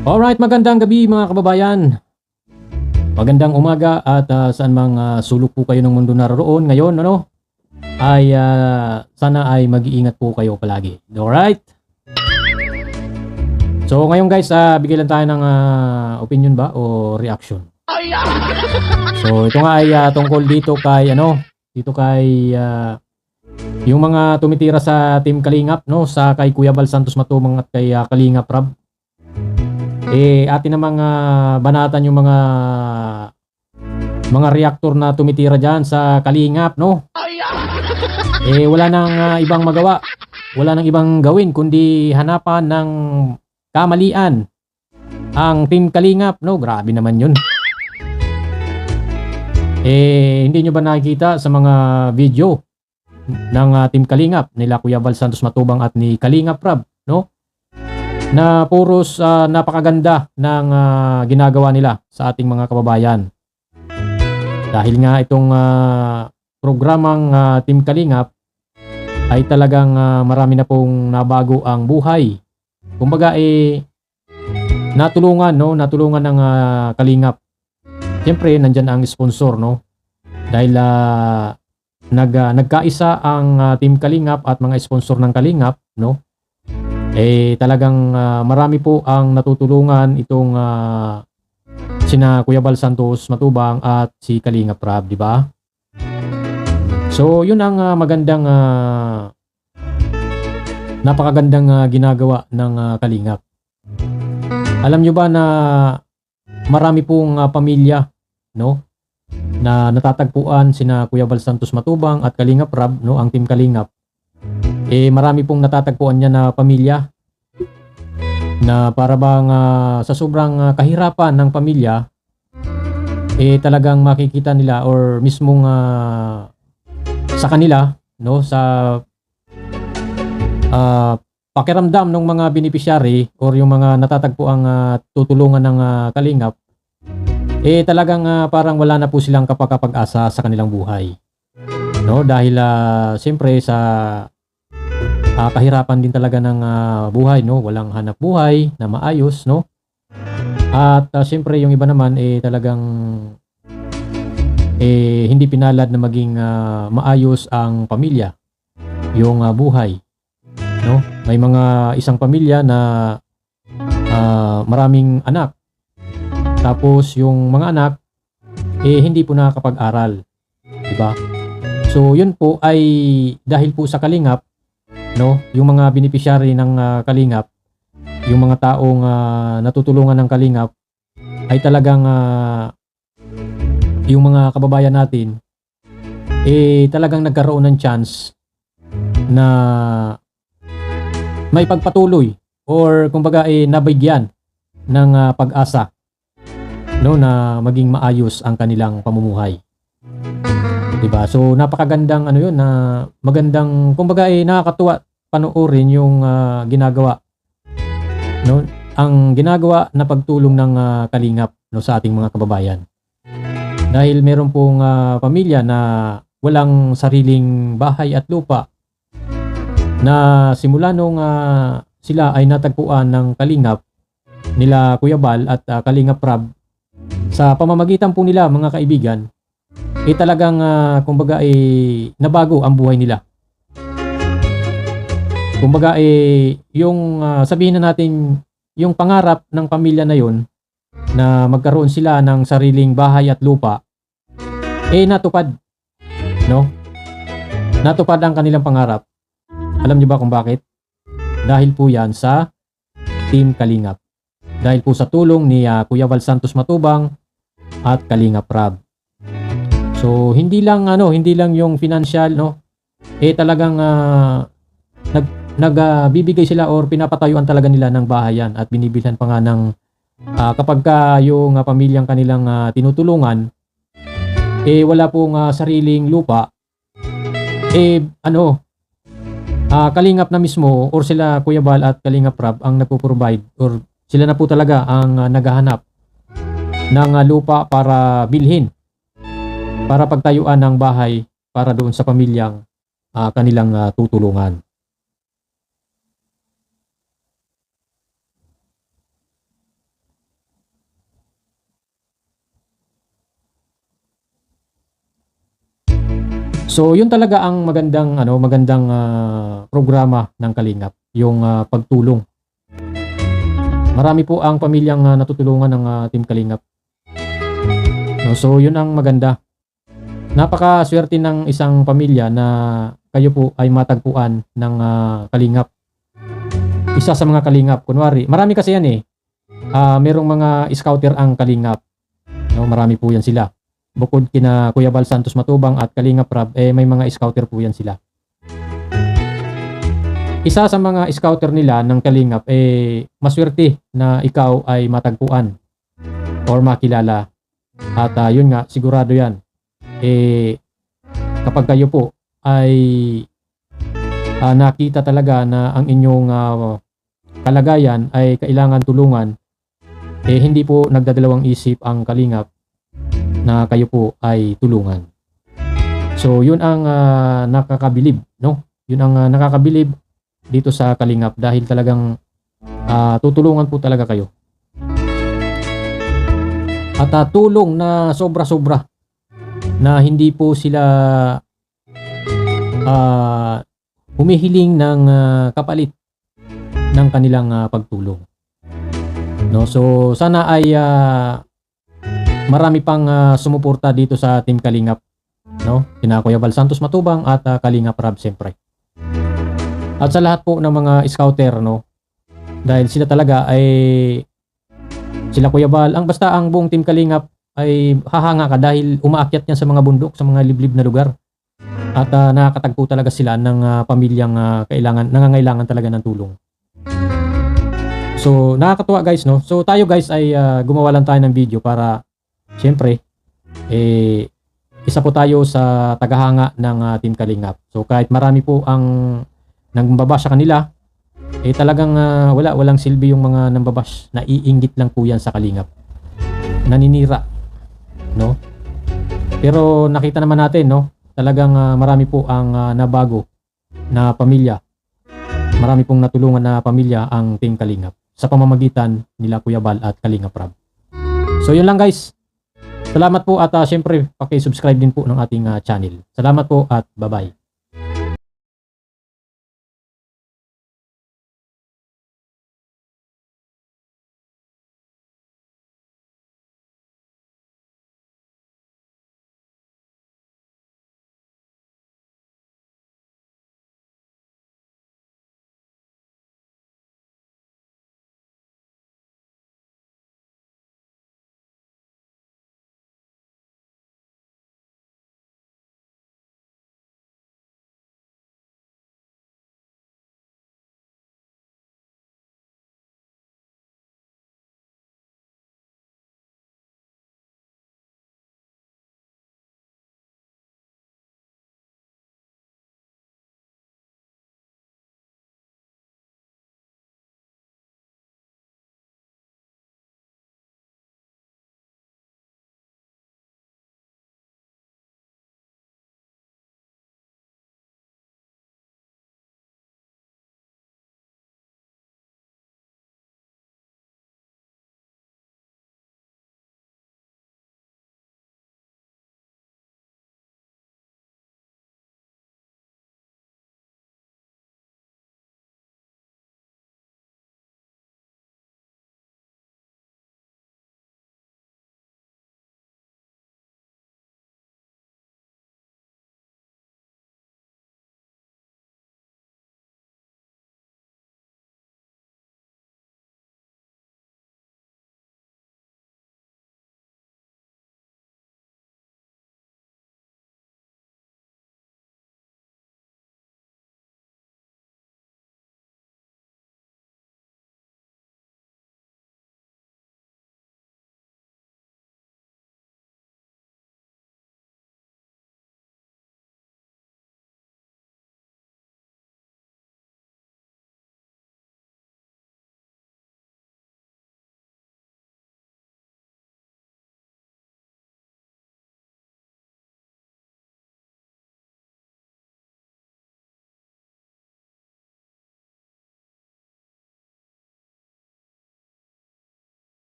Alright, magandang gabi mga kababayan. Magandang umaga at saan mang sulok po kayo ng mundo naroon ngayon, ay sana ay mag-iingat po kayo palagi. Alright? So ngayon guys, bigay lang tayo ng opinion ba o reaction. So ito nga ay tungkol dito kay yung mga tumitira sa Team Kalingap, sa kay Kuya Bal Santos Matubang at kay Kalingap Rab. Atin namang banatan yung mga reactor na tumitira diyan sa Kalingap, wala nang ibang magawa. Wala nang ibang gawin kundi hanapan ng kamalian ang Team Kalingap, Grabe naman 'yun. Hindi nyo ba nakikita sa mga video ng Team Kalingap nila Kuya Bal Santos Matubang at ni Kalingap Rab, na puros napakaganda ng ginagawa nila sa ating mga kababayan. Dahil nga itong programang Team Kalingap ay talagang marami na pong nabago ang buhay. Kumbaga natulungan ng Kalingap. Siyempre nandiyan ang sponsor, dahil nagkaisa ang Team Kalingap at mga sponsor ng Kalingap, talagang marami po ang natutulungan itong sina Kuya Bal Santos Matubang at si Kalingap Rab, di ba? So, yun ang magandang napakagandang ginagawa ng Kalingap. Alam nyo ba na marami pong pamilya, na natatagpuan sina Kuya Bal Santos Matubang at Kalingap Rab, ang Team Kalingap. Marami pong natatagpuan niya na pamilya na para bang sa sobrang kahirapan ng pamilya, talagang makikita nila or mismong sa kanila, sa pakiramdam ng mga beneficiary or yung mga natatagpuang tutulungan ng Kalingap, talagang parang wala na po silang kapag-asa sa kanilang buhay. Dahil siyempre sa kahirapan din talaga ng buhay, walang hanap buhay na maayos, at siyempre yung iba naman talagang hindi pinalad na maging maayos ang pamilya, yung buhay, may mga isang pamilya na maraming anak, tapos yung mga anak hindi po nakakapag-aral, diba? So yun po ay dahil po sa Kalingap, yung mga beneficiary ng Kalingap, yung mga taong natutulungan ng Kalingap, ay talagang yung mga kababayan natin talagang nagkaroon ng chance na may pagpatuloy or kumbaga nabigyan ng pag-asa, na maging maayos ang kanilang pamumuhay. Diba? So napakagandang yun, na magandang kumbaga nakakatuwa panoorin yung ginagawa, ang ginagawa na pagtulong ng Kalingap, sa ating mga kababayan. Dahil meron pong pamilya na walang sariling bahay at lupa, na simula nung sila ay natagpuan ng Kalingap nila Kuya Bal at Kalingap Rab, sa pamamagitan po nila mga kaibigan, talagang kumbaga nabago ang buhay nila. Kumbaga yung sabihin na natin yung pangarap ng pamilya na yon na magkaroon sila ng sariling bahay at lupa, natupad, natupad ang kanilang pangarap. Alam niyo ba kung bakit? Dahil po yan sa Team Kalingap, dahil po sa tulong ni Kuya Bal Santos Matubang at Kalingap Rab. So hindi lang yung financial, talagang nagbibigay sila or pinapatayuan talaga nila ng bahayan at binibilhan pa nga ng kapag yung pamilyang kanilang tinutulungan wala pong sariling lupa, Kalingap na mismo or sila Kuya Bal at Kalingap Rab ang nagpo-provide or sila na po talaga ang naghahanap ng lupa para bilhin, para pagtayuan ng bahay para doon sa pamilyang kanilang tutulungan. So yun talaga ang magandang programa ng Kalingap, yung pagtulong. Marami po ang pamilyang natutulungan ng Team Kalingap. No, so yun ang maganda. Napakaswerte ng isang pamilya na kayo po ay matagpuan ng Kalingap. Isa sa mga Kalingap, kunwari, marami kasi yan eh. Merong mga scouter ang Kalingap. No, marami po yan sila. Bukod kina Kuya Bal Santos Matubang at Kalingap Rab, may mga scouter po yan sila. Isa sa mga scouter nila ng Kalingap, maswerte na ikaw ay matagpuan or makilala. At yun nga, sigurado yan. Kapag kayo po ay nakita talaga na ang inyong kalagayan ay kailangan tulungan, hindi po nagdadalawang isip ang Kalingap na kayo po ay tulungan. So yun ang nakakabilib, no? Yun ang nakakabilib dito sa Kalingap dahil talagang tutulungan po talaga kayo. At tulong na sobra-sobra na hindi po sila humihiling ng kapalit ng kanilang pagtulong. No, so sana ay marami pang sumuporta dito sa Team Kalingap, no? Kina Kuya Bal Santos Matubang at Kalingap Rab siyempre. At sa lahat po ng mga scouter, no? Dahil sila talaga ay sila Kuya Bal, basta ang buong Team Kalingap ay hahanga ka dahil umaakyat yan sa mga bundok, sa mga liblib na lugar. At nakakatagpo talaga sila ng pamilyang nangangailangan talaga ng tulong. So nakakatuwa guys, no? So tayo guys ay gumawa lang tayo ng video para siyempre isa po tayo sa tagahanga ng Team Kalingap. So kahit marami po ang nagbabash sa kanila, talagang walang silbi yung mga nambabash. Naiinggit lang po yan sa Kalingap. Naninira, no? Pero nakita naman natin, no? Talagang marami po ang nabago na pamilya. Marami pong natulungan na pamilya ang Team Kalingap sa pamamagitan nila Kuya Bal at Kalingap Rab. So yun lang guys. Salamat po at syempre paki-subscribe din po ng ating channel. Salamat po at bye-bye.